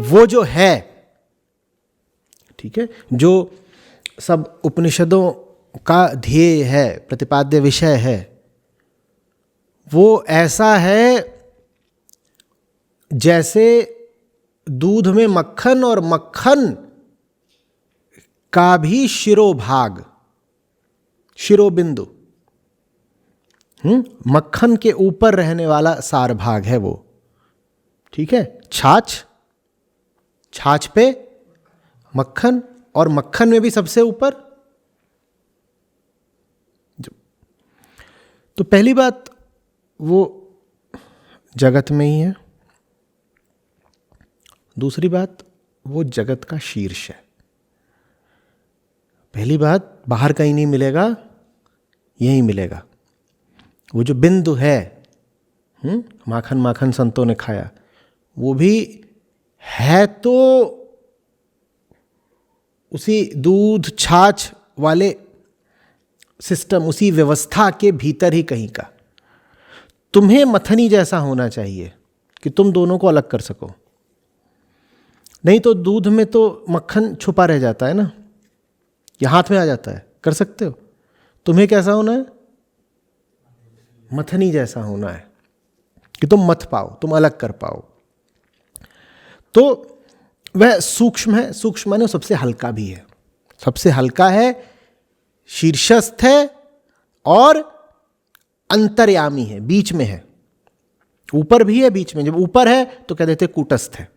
वो जो है, ठीक है, जो सब उपनिषदों का ध्येय है, प्रतिपाद्य विषय है, वो ऐसा है जैसे दूध में मक्खन और मक्खन का भी शिरोभाग, शिरोबिंदु, मक्खन के ऊपर रहने वाला सार भाग है वो, ठीक है। छाछ, छाछ पे मक्खन, और मक्खन में भी सबसे ऊपर। तो पहली बात वो जगत में ही है, दूसरी बात वो जगत का शीर्ष है। पहली बात बाहर कहीं नहीं मिलेगा, यहीं मिलेगा। वो जो बिंदु है, माखन माखन संतों ने खाया, वो भी है तो उसी दूध छाछ वाले सिस्टम, उसी व्यवस्था के भीतर ही कहीं का। तुम्हें मथनी जैसा होना चाहिए कि तुम दोनों को अलग कर सको, नहीं तो दूध में तो मक्खन छुपा रह जाता है ना, या हाथ में आ जाता है, कर सकते हो। तुम्हें कैसा होना है? मथनी जैसा होना है कि तुम मथ पाओ, तुम अलग कर पाओ। तो वह सूक्ष्म है, सूक्ष्म माने सबसे हल्का भी है, सबसे हल्का है, शीर्षस्थ है और अंतर्यामी है, बीच में है। ऊपर भी है, बीच में। जब ऊपर है तो कह देते कूटस्थ है,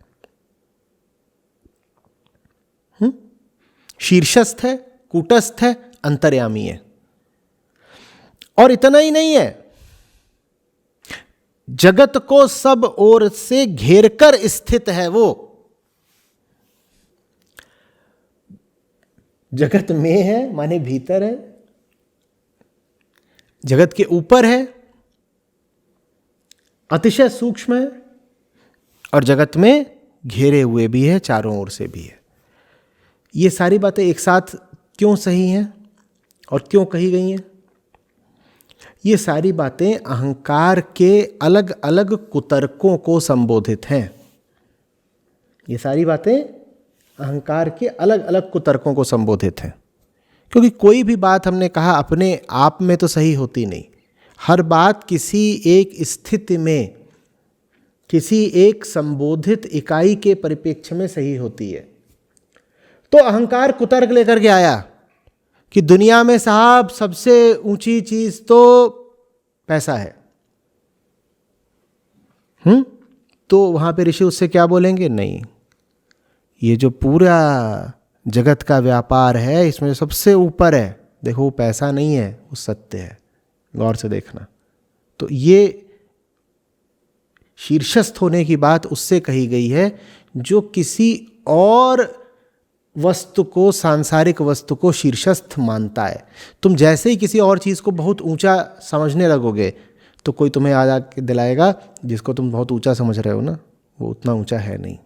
शीर्षस्थ है, कूटस्थ है, अंतर्यामी है। और इतना ही नहीं है, जगत को सब ओर से घेरकर स्थित है वो। जगत में है माने भीतर है, जगत के ऊपर है, अतिशय सूक्ष्म है, और जगत में घेरे हुए भी है, चारों ओर से भी है। ये सारी बातें एक साथ क्यों सही हैं और क्यों कही गई हैं? ये सारी बातें अहंकार के अलग अलग कुतर्कों को संबोधित हैं। ये सारी बातें अहंकार के अलग अलग कुतर्कों को संबोधित हैं, क्योंकि कोई भी बात हमने कहा अपने आप में तो सही होती नहीं। हर बात किसी एक स्थिति में, किसी एक संबोधित इकाई के परिप्रेक्ष्य में सही होती है। तो अहंकार कुतर्क लेकर के आया कि दुनिया में साहब सबसे ऊंची चीज तो पैसा है। तो वहां पे ऋषि उससे क्या बोलेंगे? नहीं, ये जो पूरा जगत का व्यापार है, इसमें सबसे ऊपर है, देखो वो पैसा नहीं है, वो सत्य है, गौर से देखना। तो ये शीर्षस्थ होने की बात उससे कही गई है जो किसी और वस्तु को, सांसारिक वस्तु को शीर्षस्थ मानता है। तुम जैसे ही किसी और चीज़ को बहुत ऊंचा समझने लगोगे तो कोई तुम्हें याद आके दिलाएगा जिसको तुम बहुत ऊंचा समझ रहे हो ना, वो उतना ऊंचा है नहीं।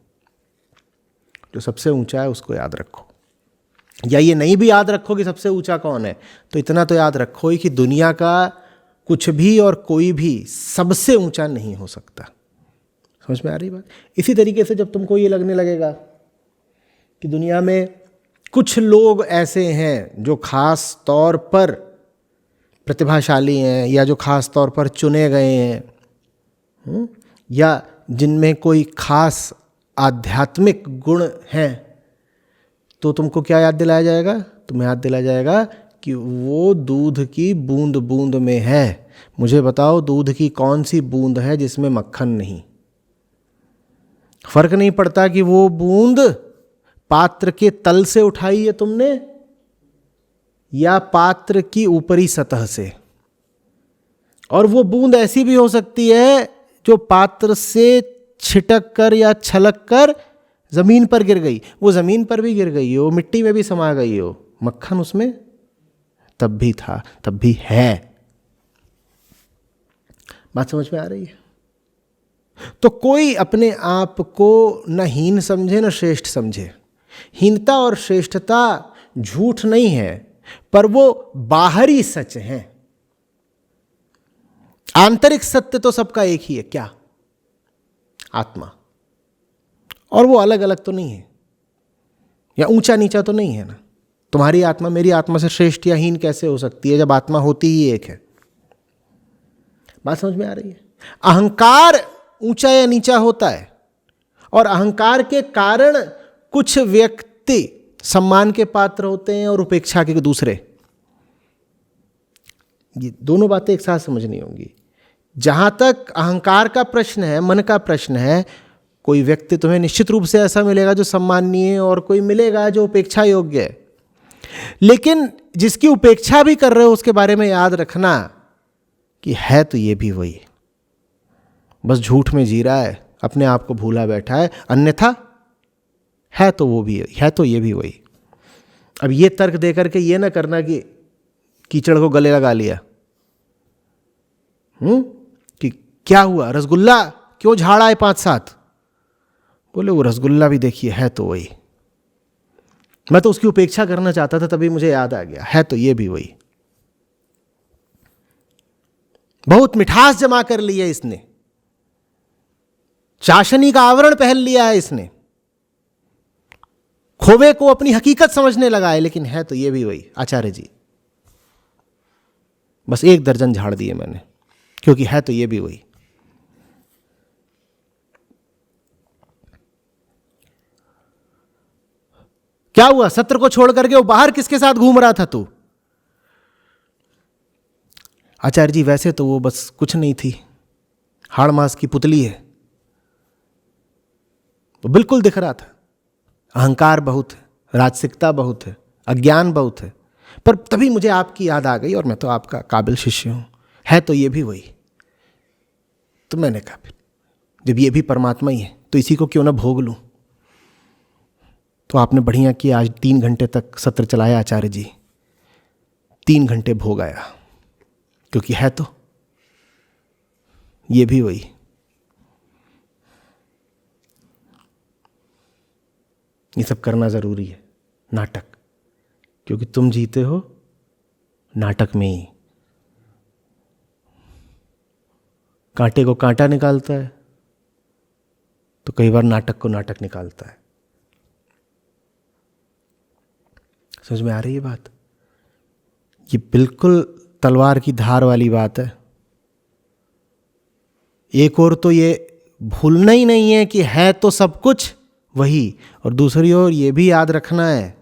जो सबसे ऊंचा है उसको याद रखो, या ये नहीं भी याद रखो कि सबसे ऊंचा कौन है, तो इतना तो याद रखो ही कि दुनिया का कुछ भी और कोई भी सबसे ऊंचा नहीं हो सकता। समझ में आ रही बात? इसी तरीके से जब तुमको ये लगने लगेगा कि दुनिया में कुछ लोग ऐसे हैं जो खास तौर पर प्रतिभाशाली हैं, या जो खास तौर पर चुने गए हैं, या जिनमें कोई खास आध्यात्मिक गुण हैं, तो तुमको क्या याद दिलाया जाएगा? तुम्हें याद दिलाया जाएगा कि वो दूध की बूंद बूंद में है। मुझे बताओ दूध की कौन सी बूंद है जिसमें मक्खन नहीं? फर्क नहीं पड़ता कि वो बूंद पात्र के तल से उठाई है तुमने या पात्र की ऊपरी सतह से। और वो बूंद ऐसी भी हो सकती है जो पात्र से छिटक कर या छलक कर जमीन पर गिर गई। वो जमीन पर भी गिर गई हो, मिट्टी में भी समा गई हो, मक्खन उसमें तब भी था, तब भी है। बात समझ में आ रही है? तो कोई अपने आप को न हीन समझे न श्रेष्ठ समझे। हीनता और श्रेष्ठता झूठ नहीं है, पर वो बाहरी सच है। आंतरिक सत्य तो सबका एक ही है, क्या? आत्मा। और वो अलग अलग तो नहीं है, या ऊंचा नीचा तो नहीं है ना। तुम्हारी आत्मा मेरी आत्मा से श्रेष्ठ या हीन कैसे हो सकती है जब आत्मा होती ही एक है। बात समझ में आ रही है? अहंकार ऊंचा या नीचा होता है, और अहंकार के कारण कुछ व्यक्ति सम्मान के पात्र होते हैं और उपेक्षा के दूसरे। ये दोनों बातें एक साथ समझनी होंगी। जहां तक अहंकार का प्रश्न है, मन का प्रश्न है, कोई व्यक्ति तुम्हें निश्चित रूप से ऐसा मिलेगा जो सम्माननीय है, और कोई मिलेगा जो उपेक्षा योग्य है। लेकिन जिसकी उपेक्षा भी कर रहे हो उसके बारे में याद रखना कि है तो ये भी वही, बस झूठ में जी रहा है, अपने आप को भूला बैठा है, अन्यथा है तो वो भी है तो ये भी वही। अब ये तर्क दे करके ये ना करना कि कीचड़ को गले लगा लिया, कि क्या हुआ, रसगुल्ला क्यों झाड़ा है 5-7? बोले वो रसगुल्ला भी देखिए है तो वही, मैं तो उसकी उपेक्षा करना चाहता था, तभी मुझे याद आ गया है तो ये भी वही। बहुत मिठास जमा कर ली है इसने, चाशनी का आवरण पहन लिया है इसने, खोवे को अपनी हकीकत समझने लगा है, लेकिन है तो ये भी वही। आचार्य जी बस 1 दर्जन झाड़ दिए मैंने, क्योंकि है तो ये भी वही। क्या हुआ, सत्र को छोड़ करके वो बाहर किसके साथ घूम रहा था तू? आचार्य जी वैसे तो वो बस कुछ नहीं थी, हाड़ मांस की पुतली है। वो बिल्कुल दिख रहा था, अहंकार बहुत है, राजसिकता बहुत है, अज्ञान बहुत है, पर तभी मुझे आपकी याद आ गई और मैं तो आपका काबिल शिष्य हूं, है तो ये भी वही। तो मैंने कहा फिर जब ये भी परमात्मा ही है तो इसी को क्यों ना भोग लूं। तो आपने बढ़िया किया, आज 3 घंटे तक सत्र चलाया आचार्य जी, 3 घंटे भोग आया, क्योंकि है तो ये भी वही। ये सब करना जरूरी है, नाटक, क्योंकि तुम जीते हो नाटक में ही। कांटे को कांटा निकालता है तो कई बार नाटक को नाटक निकालता है। समझ में आ रही है बात? ये बिल्कुल तलवार की धार वाली बात है। एक और तो ये भूलना ही नहीं है कि है तो सब कुछ वही, और दूसरी ओर ये भी याद रखना है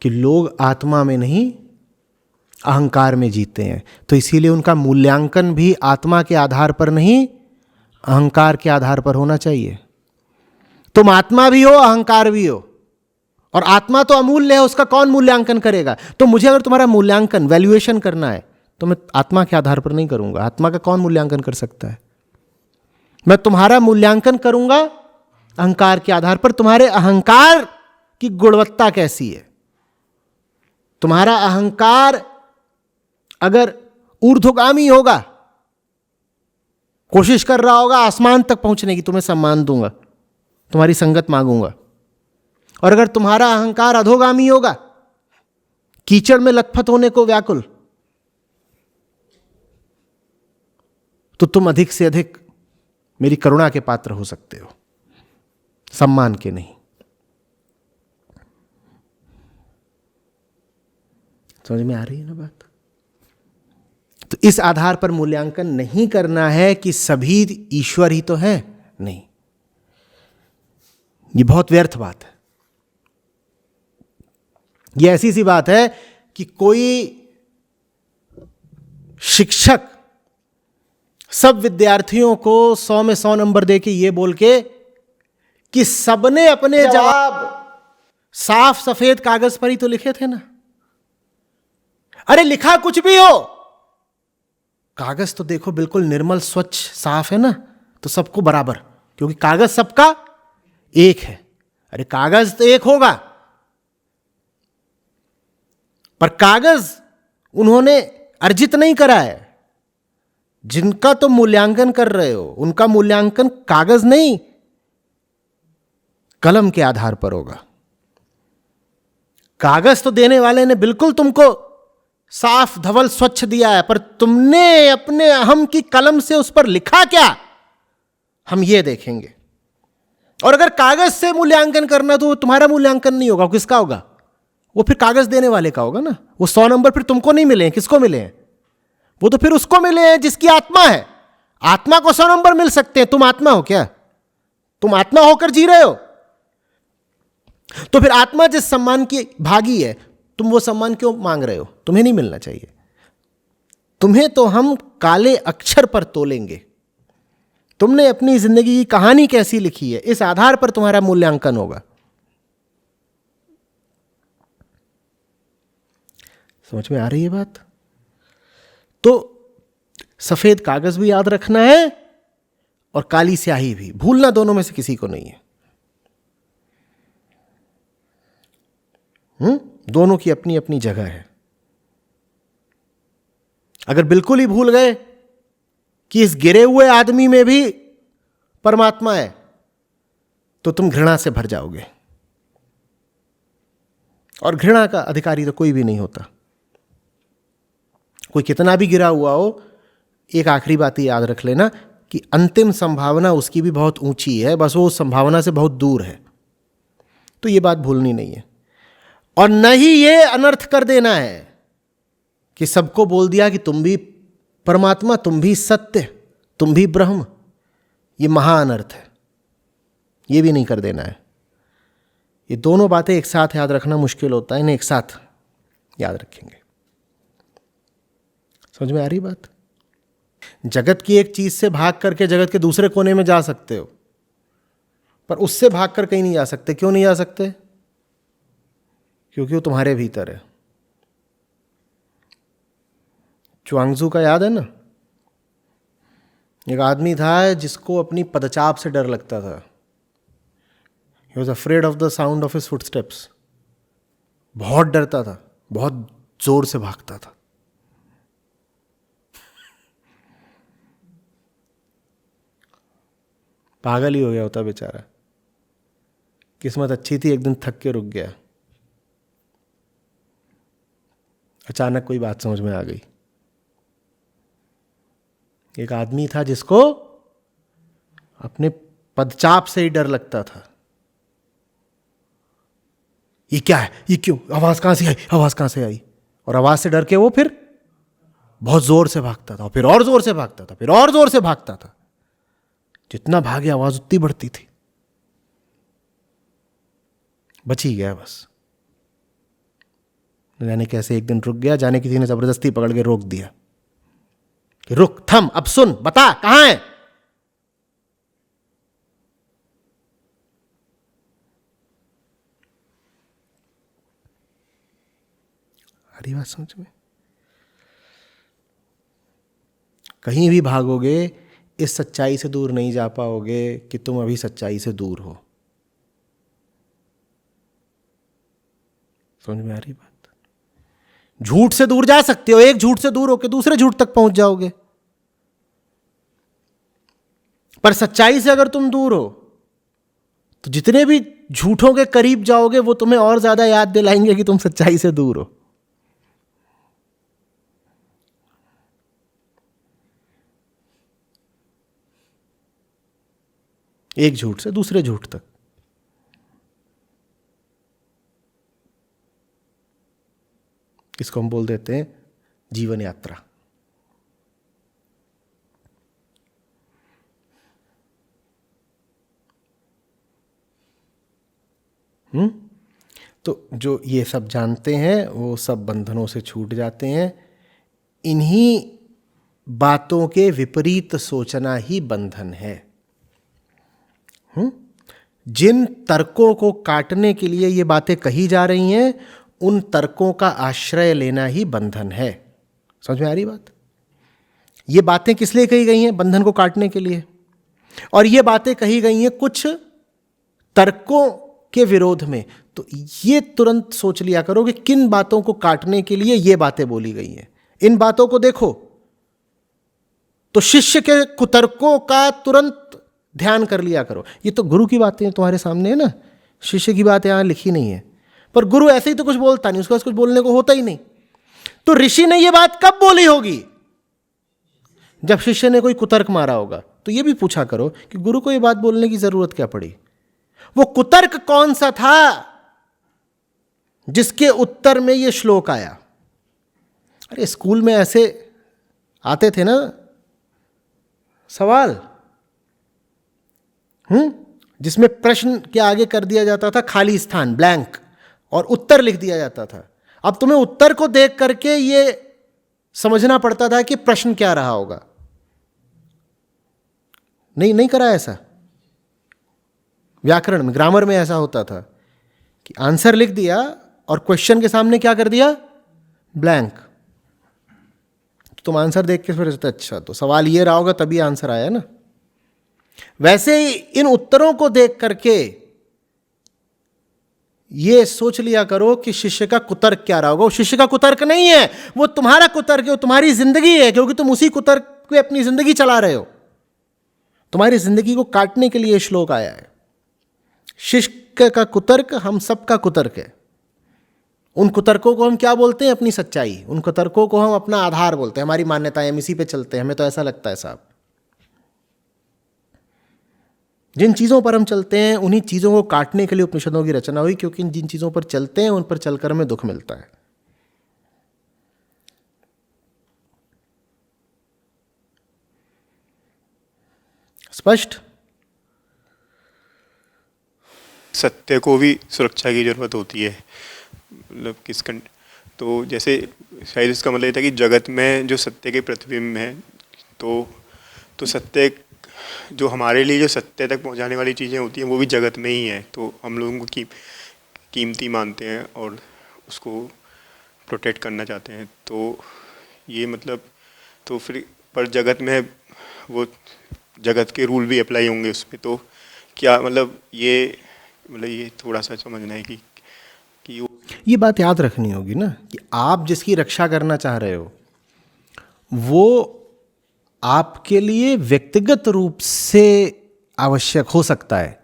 कि लोग आत्मा में नहीं अहंकार में जीते हैं, तो इसीलिए उनका मूल्यांकन भी आत्मा के आधार पर नहीं अहंकार के आधार पर होना चाहिए। तुम आत्मा भी हो अहंकार भी हो, और आत्मा तो अमूल्य है, उसका कौन मूल्यांकन करेगा? तो मुझे अगर तुम्हारा मूल्यांकन वैल्यूएशन करना है तो मैं आत्मा के आधार पर नहीं करूंगा। आत्मा का कौन मूल्यांकन कर सकता है? मैं तुम्हारा मूल्यांकन करूंगा अहंकार के आधार पर, तुम्हारे अहंकार की गुणवत्ता कैसी है। तुम्हारा अहंकार अगर ऊर्ध्वगामी होगा, कोशिश कर रहा होगा आसमान तक पहुंचने की, तुम्हें सम्मान दूंगा, तुम्हारी संगत मांगूंगा। और अगर तुम्हारा अहंकार अधोगामी होगा, कीचड़ में लथपथ होने को व्याकुल, तो तुम अधिक से अधिक मेरी करुणा के पात्र हो सकते हो, सम्मान के नहीं। समझ में आ रही है ना बात? तो इस आधार पर मूल्यांकन नहीं करना है कि सभी ईश्वर ही तो है, नहीं, ये बहुत व्यर्थ बात है। ये ऐसी सी बात है कि कोई शिक्षक सब विद्यार्थियों को 100 में 100 नंबर देके ये बोल के कि सबने अपने जवाब साफ सफेद कागज पर ही तो लिखे थे ना। अरे लिखा कुछ भी हो, कागज तो देखो बिल्कुल निर्मल स्वच्छ साफ है ना, तो सबको बराबर, क्योंकि कागज सबका एक है। अरे कागज तो एक होगा, पर कागज उन्होंने अर्जित नहीं करा है। जिनका तुम मूल्यांकन कर रहे हो उनका मूल्यांकन कागज नहीं कलम के आधार पर होगा। कागज तो देने वाले ने बिल्कुल तुमको साफ धवल स्वच्छ दिया है, पर तुमने अपने अहम की कलम से उस पर लिखा क्या? हम ये देखेंगे। और अगर कागज से मूल्यांकन करना तो तुम्हारा मूल्यांकन नहीं होगा, किसका होगा? वो फिर कागज देने वाले का होगा ना। वो 100 नंबर फिर तुमको नहीं मिले हैं, किसको मिले हैं? वो तो फिर उसको मिले हैं जिसकी आत्मा है। आत्मा को 100 नंबर मिल सकते हैं। तुम आत्मा हो क्या? तुम आत्मा होकर जी रहे हो? तो फिर आत्मा जिस सम्मान की भागी है, तुम वो सम्मान क्यों मांग रहे हो? तुम्हें नहीं मिलना चाहिए। तुम्हें तो हम काले अक्षर पर तोलेंगे। तुमने अपनी जिंदगी की कहानी कैसी लिखी है, इस आधार पर तुम्हारा मूल्यांकन होगा। समझ में आ रही है बात? तो सफेद कागज भी याद रखना है और काली स्याही भी, भूलना दोनों में से किसी को नहीं है। दोनों की अपनी अपनी जगह है। अगर बिल्कुल ही भूल गए कि इस गिरे हुए आदमी में भी परमात्मा है, तो तुम घृणा से भर जाओगे। और घृणा का अधिकारी तो कोई भी नहीं होता। कोई कितना भी गिरा हुआ हो, एक आखिरी बात याद रख लेना कि अंतिम संभावना उसकी भी बहुत ऊंची है, बस वो उस संभावना से बहुत दूर है। तो ये बात भूलनी नहीं है। और न ही ये अनर्थ कर देना है कि सबको बोल दिया कि तुम भी परमात्मा, तुम भी सत्य, तुम भी ब्रह्म। ये महा अनर्थ है। ये भी नहीं कर देना है। ये दोनों बातें एक साथ याद रखना मुश्किल होता है, इन्हें एक साथ याद रखेंगे। समझ में आ रही बात? जगत की एक चीज से भाग करके जगत के दूसरे कोने में जा सकते हो, पर उससे भाग कर कहीं नहीं जा सकते। क्यों नहीं जा सकते? क्योंकि वो तुम्हारे भीतर है। च्वांगजू का याद है ना? एक आदमी था जिसको अपनी पदचाप से डर लगता था। He was afraid of the sound of his footsteps. बहुत डरता था, बहुत जोर से भागता था। पागल ही हो गया होता बेचारा। किस्मत अच्छी थी, एक दिन थक के रुक गया। अचानक कोई बात समझ में आ गई। एक आदमी था जिसको अपने पदचाप से ही डर लगता था। ये क्या है? ये क्यों? आवाज कहां से आई? आवाज कहां से आई? और आवाज से डर के वो फिर बहुत जोर से भागता था, फिर और जोर से भागता था, फिर और जोर से भागता था। जितना भागे आवाज उतनी बढ़ती थी। बच ही गया बस। जाने कैसे एक दिन रुक गया, जाने किसी ने जबरदस्ती पकड़ के रोक दिया कि रुक, थम, अब सुन, बता कहां है? आ रही बात समझ में? कहीं भी भागोगे, इस सच्चाई से दूर नहीं जा पाओगे कि तुम अभी सच्चाई से दूर हो। समझ में आ रही बात? झूठ से दूर जा सकते हो, एक झूठ से दूर होकर दूसरे झूठ तक पहुंच जाओगे, पर सच्चाई से अगर तुम दूर हो तो जितने भी झूठों के करीब जाओगे वो तुम्हें और ज्यादा याद दिलाएंगे कि तुम सच्चाई से दूर हो। एक झूठ से दूसरे झूठ तक। इसको हम बोल देते हैं जीवन यात्रा। तो जो ये सब जानते हैं वो सब बंधनों से छूट जाते हैं। इन्हीं बातों के विपरीत सोचना ही बंधन है। जिन तर्कों को काटने के लिए ये बातें कही जा रही हैं, उन तर्कों का आश्रय लेना ही बंधन है। समझ में आ रही बात? ये बातें किस लिए कही गई हैं? बंधन को काटने के लिए। और ये बातें कही गई हैं कुछ तर्कों के विरोध में। तो ये तुरंत सोच लिया करो कि किन बातों को काटने के लिए ये बातें बोली गई हैं। इन बातों को देखो तो शिष्य के कुतर्कों का तुरंत ध्यान कर लिया करो। ये तो गुरु की बातें तुम्हारे सामने है ना, शिष्य की बात यहां लिखी नहीं है। पर गुरु ऐसे ही तो कुछ बोलता नहीं, उसके पास कुछ बोलने को होता ही नहीं। तो ऋषि ने यह बात कब बोली होगी? जब शिष्य ने कोई कुतर्क मारा होगा। तो ये भी पूछा करो कि गुरु को ये बात बोलने की जरूरत क्या पड़ी। वो कुतर्क कौन सा था जिसके उत्तर में ये श्लोक आया। अरे स्कूल में ऐसे आते थे ना सवाल, जिसमें प्रश्न के आगे कर दिया जाता था खाली स्थान, ब्लैंक, और उत्तर लिख दिया जाता था। अब तुम्हें उत्तर को देख करके ये समझना पड़ता था कि प्रश्न क्या रहा होगा। नहीं करा ऐसा। व्याकरण में, ग्रामर में ऐसा होता था कि आंसर लिख दिया और क्वेश्चन के सामने क्या कर दिया, ब्लैंक। तो तुम आंसर देख के फिर अच्छा तो सवाल ये रहा होगा तभी आंसर आया ना। वैसे ही इन उत्तरों को देख करके ये सोच लिया करो कि शिष्य का कुतर्क क्या रहा होगा। वो शिष्य का कुतर्क नहीं है, वो तुम्हारा कुतर्क है, वो तुम्हारी जिंदगी है, क्योंकि तुम उसी कुतर्क पे अपनी जिंदगी चला रहे हो। तुम्हारी जिंदगी को काटने के लिए श्लोक आया है। शिष्य का कुतर्क हम सबका कुतर्क है। उन कुतर्कों को हम क्या बोलते हैं, अपनी सच्चाई। उन कुतर्कों को हम अपना आधार बोलते हैं, हमारी मान्यताएं, हम इसी पे चलते हैं, हमें तो ऐसा लगता है साहब। जिन चीज़ों पर हम चलते हैं उन्हीं चीज़ों को काटने के लिए उपनिषदों की रचना हुई, क्योंकि जिन चीज़ों पर चलते हैं उन पर चलकर हमें दुख मिलता है। स्पष्ट। सत्य को भी सुरक्षा की जरूरत होती है, मतलब तो जैसे शायद इसका मतलब ये था कि जगत में जो सत्य के प्रतिबिंब है, तो सत्य जो हमारे लिए जो सत्य तक पहुंचाने वाली चीज़ें होती हैं वो भी जगत में ही है। तो हम लोगों को कीमती मानते हैं और उसको प्रोटेक्ट करना चाहते हैं। तो ये मतलब तो फिर पर जगत में वो जगत के रूल भी अप्लाई होंगे उस पर। तो क्या मतलब ये थोड़ा सा समझना है कि ये बात याद रखनी होगी ना कि आप जिसकी रक्षा करना चाह रहे हो वो आपके लिए व्यक्तिगत रूप से आवश्यक हो सकता है,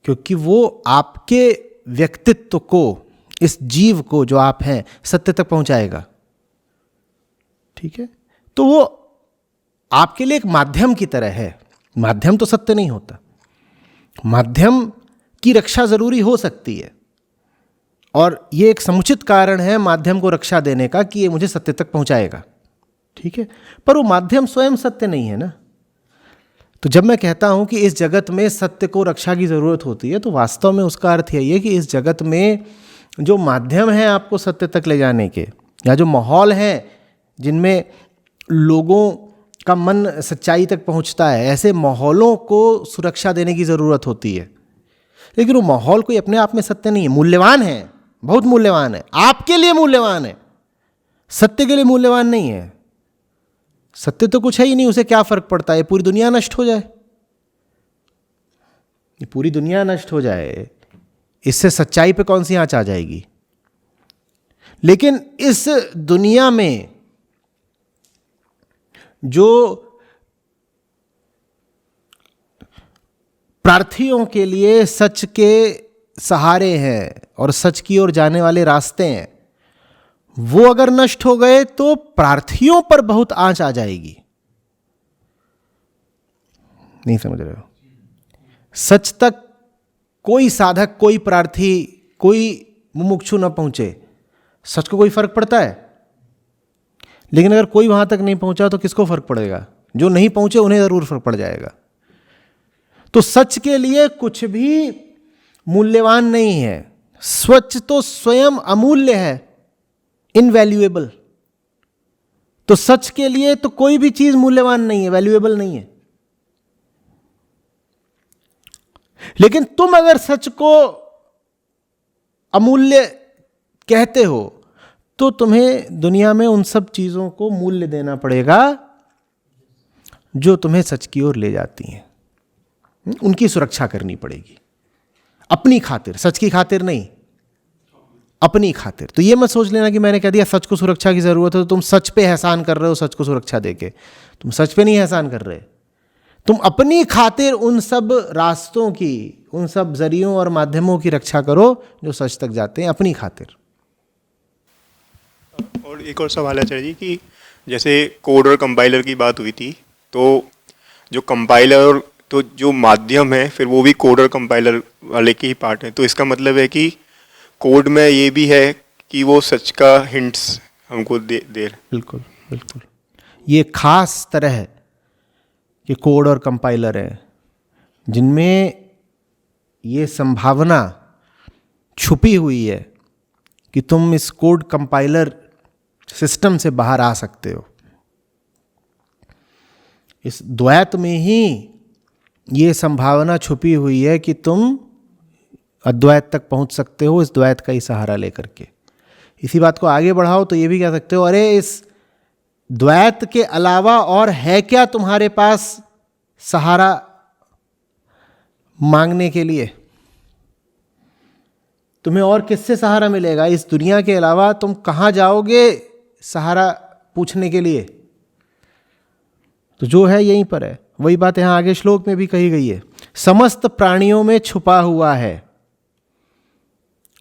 क्योंकि वो आपके व्यक्तित्व को, इस जीव को जो आप हैं, सत्य तक पहुंचाएगा। ठीक है, तो वो आपके लिए एक माध्यम की तरह है। माध्यम तो सत्य नहीं होता। माध्यम की रक्षा जरूरी हो सकती है, और ये एक समुचित कारण है माध्यम को रक्षा देने का कि ये मुझे सत्य तक पहुंचाएगा। ठीक है, पर वो माध्यम स्वयं सत्य नहीं है ना। तो जब मैं कहता हूं कि इस जगत में सत्य को रक्षा की जरूरत होती है, तो वास्तव में उसका अर्थ यही है कि इस जगत में जो माध्यम है आपको सत्य तक ले जाने के, या जो माहौल है जिनमें लोगों का मन सच्चाई तक पहुंचता है, ऐसे माहौलों को सुरक्षा देने की जरूरत होती है। लेकिन वो माहौल कोई अपने आप में सत्य नहीं है, मूल्यवान है, बहुत मूल्यवान है, आपके लिए मूल्यवान है, सत्य के लिए मूल्यवान नहीं है। सत्य तो कुछ है ही नहीं, उसे क्या फर्क पड़ता है पूरी दुनिया नष्ट हो जाए। पूरी दुनिया नष्ट हो जाए, इससे सच्चाई पे कौन सी आंच आ जाएगी। लेकिन इस दुनिया में जो प्रार्थियों के लिए सच के सहारे हैं और सच की ओर जाने वाले रास्ते हैं, वो अगर नष्ट हो गए तो प्रार्थियों पर बहुत आंच आ जाएगी। नहीं समझ रहे हो? सच तक कोई साधक, कोई प्रार्थी, कोई मुमुक्षु न पहुंचे, सच को कोई फर्क पड़ता है? लेकिन अगर कोई वहां तक नहीं पहुंचा तो किसको फर्क पड़ेगा? जो नहीं पहुंचे उन्हें जरूर फर्क पड़ जाएगा। तो सच के लिए कुछ भी मूल्यवान नहीं है। सच तो स्वयं अमूल्य है, इनवैल्यूएबल। तो सच के लिए तो कोई भी चीज मूल्यवान नहीं है, वैल्यूएबल नहीं है। लेकिन तुम अगर सच को अमूल्य कहते हो तो तुम्हें दुनिया में उन सब चीजों को मूल्य देना पड़ेगा जो तुम्हें सच की ओर ले जाती हैं। उनकी सुरक्षा करनी पड़ेगी अपनी खातिर, सच की खातिर नहीं, अपनी खातिर। तो ये मत सोच लेना कि मैंने कह दिया सच को सुरक्षा की जरूरत है तो तुम सच पे एहसान कर रहे हो सच को सुरक्षा देके। तुम सच पे नहीं एहसान कर रहे, तुम अपनी खातिर उन सब रास्तों की, उन सब जरियों और माध्यमों की रक्षा करो जो सच तक जाते हैं, अपनी खातिर। और एक और सवाल है आचार्य जी कि जैसे कोड और कंपाइलर की बात हुई थी, तो जो कंपाइलर, तो जो माध्यम है फिर वो भी कोड और कंपाइलर वाले के ही पार्ट है। तो इसका मतलब है कि कोड में ये भी है कि वो सच का हिंट्स हमको दे रहा है। बिल्कुल बिल्कुल, ये खास तरह के कोड और कंपाइलर है जिनमें ये संभावना छुपी हुई है कि तुम इस कोड कंपाइलर सिस्टम से बाहर आ सकते हो। इस द्वैत में ही ये संभावना छुपी हुई है कि तुम अद्वैत तक पहुंच सकते हो इस द्वैत का ही सहारा लेकर के। इसी बात को आगे बढ़ाओ तो ये भी कह सकते हो, अरे इस द्वैत के अलावा और है क्या तुम्हारे पास सहारा मांगने के लिए? तुम्हें और किससे सहारा मिलेगा? इस दुनिया के अलावा तुम कहां जाओगे सहारा पूछने के लिए? तो जो है यहीं पर है। वही बात यहां आगे श्लोक में भी कही गई है, समस्त प्राणियों में छुपा हुआ है।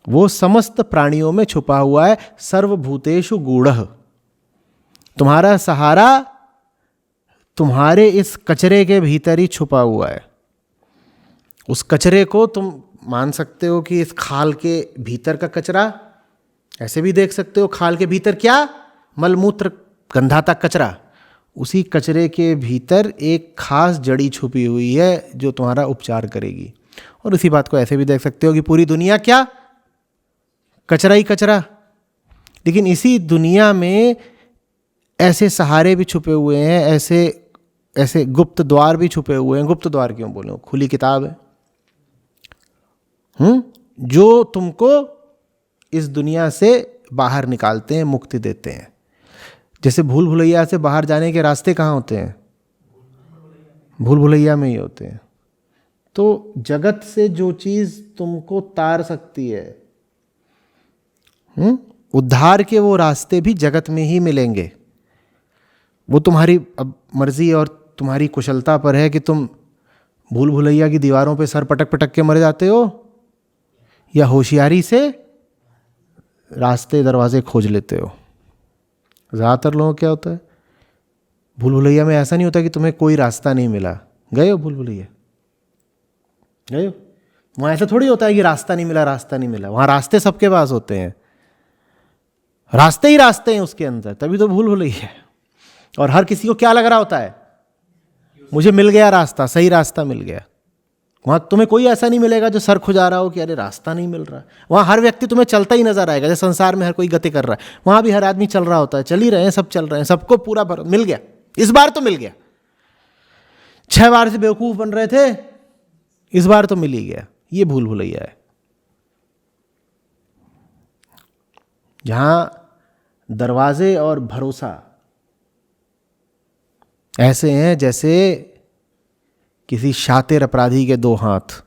वो समस्त प्राणियों में छुपा हुआ है, सर्वभूतेषु गूढ़ः। तुम्हारा सहारा तुम्हारे इस कचरे के भीतर ही छुपा हुआ है। उस कचरे को तुम मान सकते हो कि इस खाल के भीतर का कचरा, ऐसे भी देख सकते हो खाल के भीतर क्या, मलमूत्र गंधाता कचरा। उसी कचरे के भीतर एक खास जड़ी छुपी हुई है जो तुम्हारा उपचार करेगी। और उसी बात को ऐसे भी देख सकते हो कि पूरी दुनिया क्या, कचरा ही कचरा। लेकिन इसी दुनिया में ऐसे सहारे भी छुपे हुए हैं, ऐसे गुप्त द्वार भी छुपे हुए हैं। गुप्त द्वार क्यों बोले, खुली किताब है जो तुमको इस दुनिया से बाहर निकालते हैं, मुक्ति देते हैं। जैसे भूल भुलैया से बाहर जाने के रास्ते कहाँ होते हैं? भूल भुलैया में ही होते हैं। तो जगत से जो चीज तुमको तार सकती है, उद्धार के वो रास्ते भी जगत में ही मिलेंगे। वो तुम्हारी अब मर्जी और तुम्हारी कुशलता पर है कि तुम भूल भुलैया की दीवारों पे सर पटक पटक के मर जाते हो या होशियारी से रास्ते दरवाजे खोज लेते हो। ज़्यादातर लोगों क्या होता है, भूल भुलैया में ऐसा नहीं होता कि तुम्हें कोई रास्ता नहीं मिला। गए हो भूल भुलैया, गए हो? वहाँ ऐसा थोड़ी होता है कि रास्ता नहीं मिला, रास्ता नहीं मिला। वहाँ रास्ते सबके पास होते हैं, रास्ते ही रास्ते हैं उसके अंदर, तभी तो भूल भुलैया है। और हर किसी को क्या लग रहा होता है, मुझे मिल गया रास्ता, सही रास्ता मिल गया। वहाँ तुम्हें कोई ऐसा नहीं मिलेगा जो सर खुजा रहा हो कि अरे रास्ता नहीं मिल रहा। वहाँ हर व्यक्ति तुम्हें चलता ही नजर आएगा। जैसे संसार में हर कोई गति कर रहा है, वहाँ भी हर आदमी चल रहा होता है, चल ही रहे हैं, सब चल रहे हैं, सबको पूरा भर मिल गया। इस बार तो मिल गया। 6 बार से बेवकूफ बन रहे थे, इस बार तो मिल ही गया। ये भूल भुलैया है, जहां दरवाजे और भरोसा ऐसे हैं जैसे किसी शातिर अपराधी के 2 हाथ,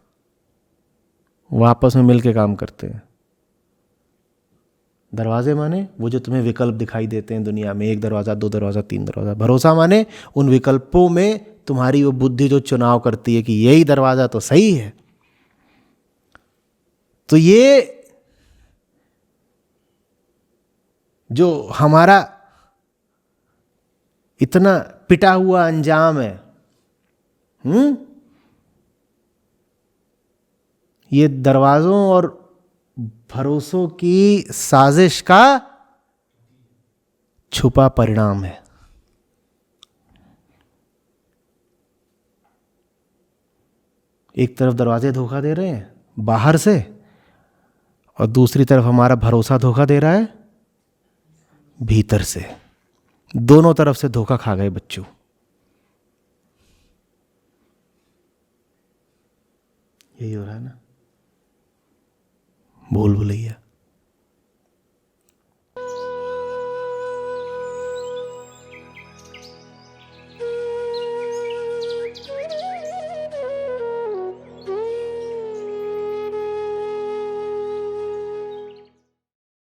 वो आपस में मिलके काम करते हैं। दरवाजे माने वो जो तुम्हें विकल्प दिखाई देते हैं दुनिया में, 1 दरवाजा, 2 दरवाजा, 3 दरवाजा। भरोसा माने उन विकल्पों में तुम्हारी वो बुद्धि जो चुनाव करती है कि यही दरवाजा तो सही है। तो ये जो हमारा इतना पिटा हुआ अंजाम है, ये दरवाजों और भरोसों की साजिश का छुपा परिणाम है। एक तरफ दरवाजे धोखा दे रहे हैं बाहर से, और दूसरी तरफ हमारा भरोसा धोखा दे रहा है भीतर से। दोनों तरफ से धोखा खा गए बच्चों। यही हो रहा है ना, भूल भुलैया।